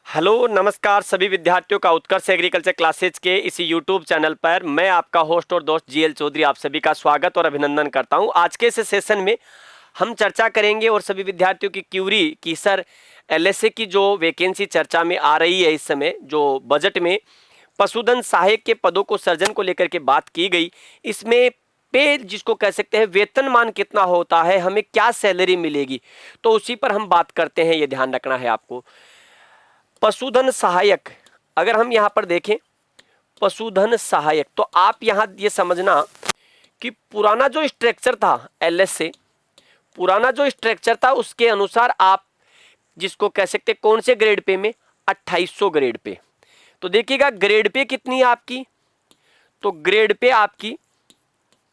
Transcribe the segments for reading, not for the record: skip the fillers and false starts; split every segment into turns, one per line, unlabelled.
Hello नमस्कार सभी विद्यार्थियों का उत्कर्ष एग्रीकल्चर क्लासेज के इसी यूट्यूब चैनल पर मैं आपका होस्ट और दोस्त जीएल चौधरी आप सभी का स्वागत और अभिनंदन करता हूं। आज के इस सेशन में हम चर्चा करेंगे और सभी विद्यार्थियों की क्यूरी कि सर एलएसए की जो वैकेंसी चर्चा में आ रही है, इस समय जो बजट में पशुधन सहायक के पदों को सृजन को लेकर के बात की गई, इसमें पे जिसको कह सकते हैं वेतनमान कितना होता है, हमें क्या सैलरी मिलेगी, तो उसी पर हम बात करते हैं। ये ध्यान रखना है आपको। पशुधन सहायक, अगर हम यहाँ पर देखें पशुधन सहायक, तो आप यहाँ ये समझना कि पुराना जो स्ट्रक्चर था एलएस से, पुराना जो स्ट्रक्चर था उसके अनुसार आप जिसको कह सकते हैं कौन से ग्रेड पे में 2800 ग्रेड पे। तो देखिएगा ग्रेड पे कितनी है आपकी, तो ग्रेड पे आपकी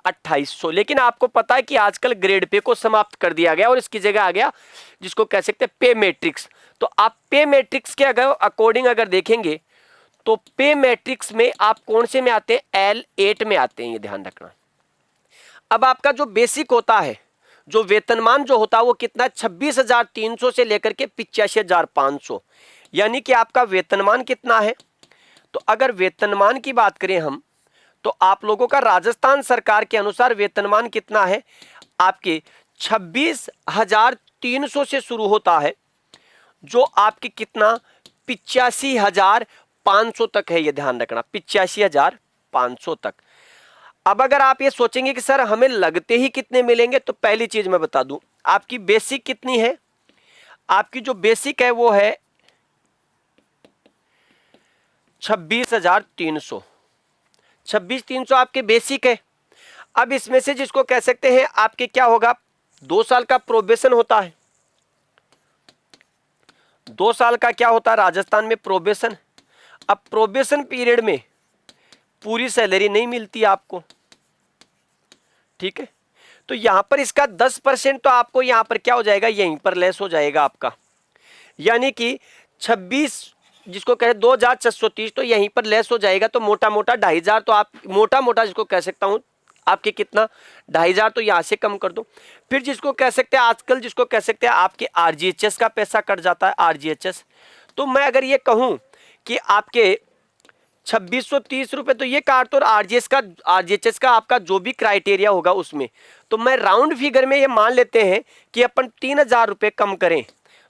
2800। लेकिन आपको पता है कि आजकल ग्रेड पे को समाप्त कर दिया गया और इसकी जगह आ गया जिसको कह सकते हैं पे मैट्रिक्स। तो आप पे मैट्रिक्स के अगर अकॉर्डिंग अगर देखेंगे तो पे मैट्रिक्स में आप कौन से में आते हैं, L8 में आते हैं, ये ध्यान रखना। अब आपका जो बेसिक होता है, जो वेतनमान जो होता है वो कितना, 26,300 से लेकर के 85,500, यानी कि आपका वेतनमान कितना है। तो अगर वेतनमान की बात करें हम, तो आप लोगों का राजस्थान सरकार के अनुसार वेतनमान कितना है, आपके 26,300 से शुरू होता है, जो आपके कितना 85,500 तक है। ये ध्यान रखना 85,500 तक। अब अगर आप ये सोचेंगे कि सर हमें लगते ही कितने मिलेंगे, तो पहली चीज मैं बता दूं, आपकी बेसिक कितनी है, आपकी जो बेसिक है वो है 26,300। 26,300 आपके बेसिक है। अब इसमें से जिसको कह सकते हैं आपके क्या होगा, 2 साल का प्रोबेशन होता है। 2 साल का क्या होता है राजस्थान में, प्रोबेशन। अब प्रोबेशन पीरियड में पूरी सैलरी नहीं मिलती आपको, ठीक है। तो यहां पर इसका 10% तो आपको यहां पर क्या हो जाएगा, यहीं पर लेस हो जाएगा आपका, यानी कि 26 जिसको कहे 2,630, तो यहीं पर लेस हो जाएगा। तो मोटा मोटा 2,500 तो आप मोटा मोटा जिसको कह सकता हूं आपके कितना 2,500 तो यहां से कम कर दो। फिर जिसको कह सकते हैं आजकल जिसको कह सकते हैं आपके आरजीएचएस का पैसा कट जाता है, आरजीएचएस। तो मैं अगर ये कहूं कि आपके 2630 रुपए, तो ये काट तो आरजीएचएस का आपका जो भी क्राइटेरिया होगा उसमें, तो मैं राउंड फिगर में ये मान लेते हैं कि अपन 3,000 रुपए कम करें,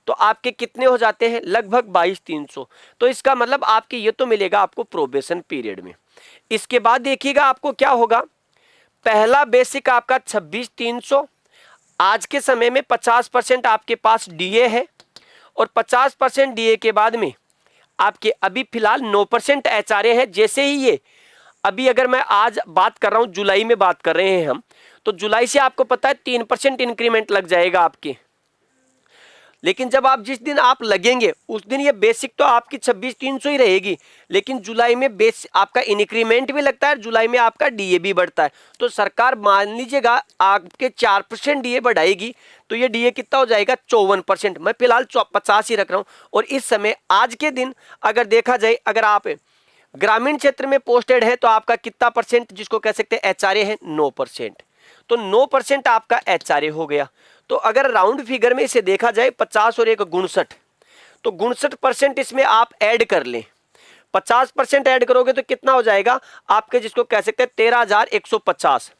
तो आपके कितने हो जाते हैं, लगभग 22,300। तो इसका मतलब आपके ये तो मिलेगा आपको प्रोबेशन पीरियड में। इसके बाद देखिएगा आपको क्या होगा, पहला बेसिक आपका 26,300। आज के समय में 50% आपके पास डीए है, और 50% डीए के बाद में आपके अभी फिलहाल 9% एचआरए है। जैसे ही ये अभी अगर मैं आज बात कर रहा हूं, जुलाई में बात कर रहे हैं हम, तो जुलाई से आपको पता है 3% इंक्रीमेंट लग जाएगा आपके। लेकिन जब आप जिस दिन आप लगेंगे उस दिन ये बेसिक तो आपकी 26,300 ही रहेगी, लेकिन जुलाई में बेस आपका इंक्रीमेंट भी लगता है, जुलाई में आपका डीए भी बढ़ता है। तो सरकार मान लीजिएगा आपके 4% डीए बढ़ाएगी, तो ये डीए कितना हो जाएगा, 54%। मैं फिलहाल 50 ही रख रहा हूं। और इस समय आज के दिन अगर देखा जाए, अगर आप ग्रामीण क्षेत्र में पोस्टेड है तो आपका कितना परसेंट जिसको कह सकते हैं एचआरए है, 9%। तो 9% आपका एचआरए हो गया। तो अगर राउंड फिगर में इसे देखा जाए 50 और 1 59, तो 59% इसमें आप ऐड कर लें। 50% ऐड करोगे तो कितना हो जाएगा आपके जिसको कह सकते हैं 13,150।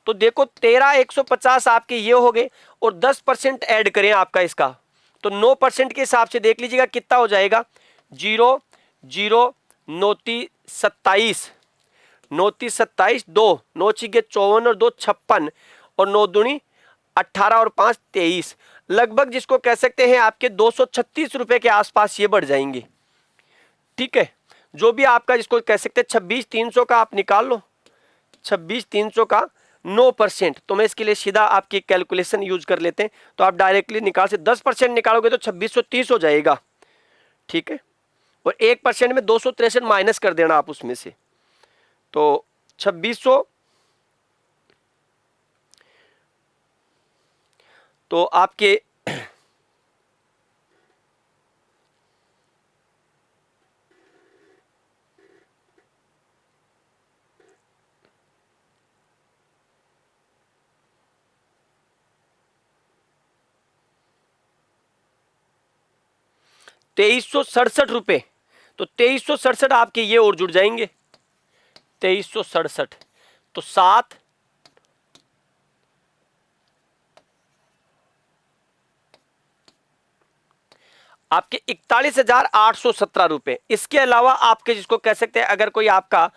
तो देखो 13,150 आपके ये हो गए, और 10% ऐड करें आपका इसका, तो 9% के हिसाब से देख लीजिएगा कितना हो जाएगा, 0,0,9,27 9,27 2 9 छिके 54 और 2 56 और 9 दूनी 18 और 5 23, लगभग जिसको कह सकते हैं आपके 236 रुपए के आसपास ये बढ़ जाएंगे, ठीक है। जो भी आपका जिसको कह सकते हैं 26,300 का आप निकाल लो, 26,300 का 9%, तो मैं इसके लिए सीधा आपकी कैलकुलेशन यूज कर लेते हैं, तो आप डायरेक्टली निकाल से 10% निकालोगे तो 2630 हो जाएगा, ठीक है। और 1% में 263 माइनस कर देना आप उसमें से, तो 2600, तो आपके 2367 रुपए, तो 2367 आपके ये और जुड़ जाएंगे, 2367, तो 7 आपके 41,817 रुपए। इसके अलावा आपके जिसको कह सकते हैं, अगर कोई आपका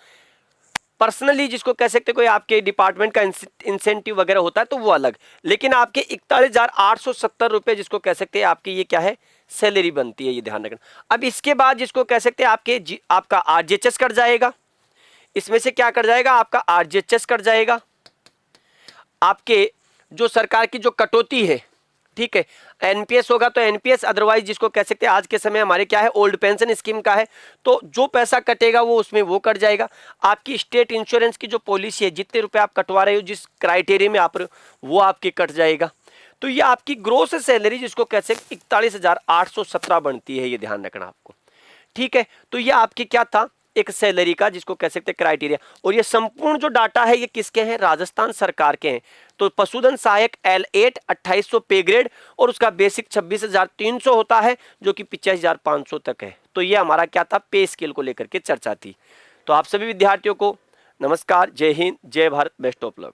पर्सनली जिसको कह सकते हैं कोई आपके डिपार्टमेंट का इंसेंटिव वगैरह होता है तो वो अलग, लेकिन आपके 41,870 रुपए जिसको कह सकते हैं आपकी ये क्या है, सैलरी बनती है, ये ध्यान रखना। अब इसके बाद जिसको कह सकते हैं आपका आरजीएचएस कट जाएगा, इसमें से क्या कट जाएगा, आपका आरजीएचएस कट जाएगा, आपके जो सरकार की जो कटौती है, ठीक है, एनपीएस होगा तो एनपीएस, अदरवाइज जिसको कह सकते हैं आज के समय हमारे क्या है, ओल्ड पेंशन स्कीम का है, तो जो पैसा कटेगा वो उसमें वो कट जाएगा। आपकी स्टेट इंश्योरेंस की जो पॉलिसी है, जितने रुपए आप कटवा रहे हो, जिस क्राइटेरिया में आप वो आपकी कट जाएगा। तो ये आपकी ग्रोस सैलरी जिसको कह सकते 41,817 बनती है, ये ध्यान रखना आपको, ठीक है। तो ये आपकी क्या था, एक सैलरी का जिसको कह सकते हैं क्राइटेरिया। और ये संपूर्ण जो डाटा है ये किसके हैं, राजस्थान सरकार के हैं। तो पशुधन सहायक L8 2800 पे ग्रेड और उसका बेसिक 26,300 होता है, जो कि 85,500 तक है। तो ये हमारा क्या था, पे स्केल को लेकर के चर्चा थी। तो आप सभी विद्यार्थियों को नमस्कार, जय हिंद, जय भारत, बेस्ट ऑफ लक।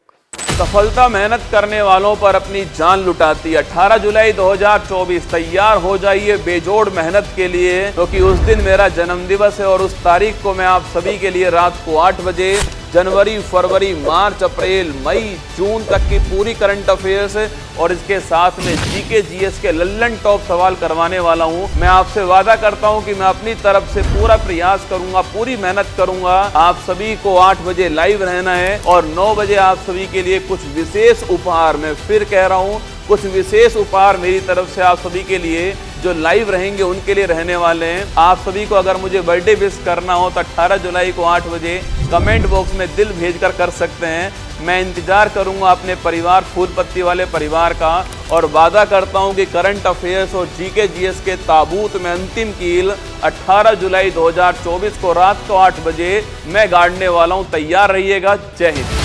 सफलता मेहनत करने वालों पर अपनी जान लुटाती है। 18 जुलाई 2024 तैयार हो जाइए बेजोड़ मेहनत के लिए, क्योंकि उस दिन मेरा जन्मदिवस है और उस तारीख को मैं आप सभी के लिए रात को 8 बजे जनवरी, फरवरी, मार्च, अप्रैल, मई, जून तक की पूरी करंट अफेयर्स और इसके साथ में जीके जीएस के लल्लन टॉप सवाल करवाने वाला हूं। मैं आपसे वादा करता हूं कि मैं अपनी तरफ से पूरा प्रयास करूंगा, पूरी मेहनत करूंगा। आप सभी को 8 बजे लाइव रहना है और 9 बजे आप सभी के लिए कुछ विशेष उपहार, मैं फिर कह रहा हूं, कुछ विशेष उपहार मेरी तरफ से आप सभी के लिए जो लाइव रहेंगे उनके लिए रहने वाले हैं। आप सभी को अगर मुझे बर्थडे विश करना हो तो 18 जुलाई को 8 बजे कमेंट बॉक्स में दिल भेजकर कर सकते हैं। मैं इंतजार करूंगा अपने परिवार, फूल पत्ती वाले परिवार का, और वादा करता हूं कि करंट अफेयर्स और जीके जीएस के ताबूत में अंतिम कील 18 जुलाई 2024 को रात को 8 बजे मैं गाड़ने वाला हूं। तैयार रहिएगा। जय हिंद।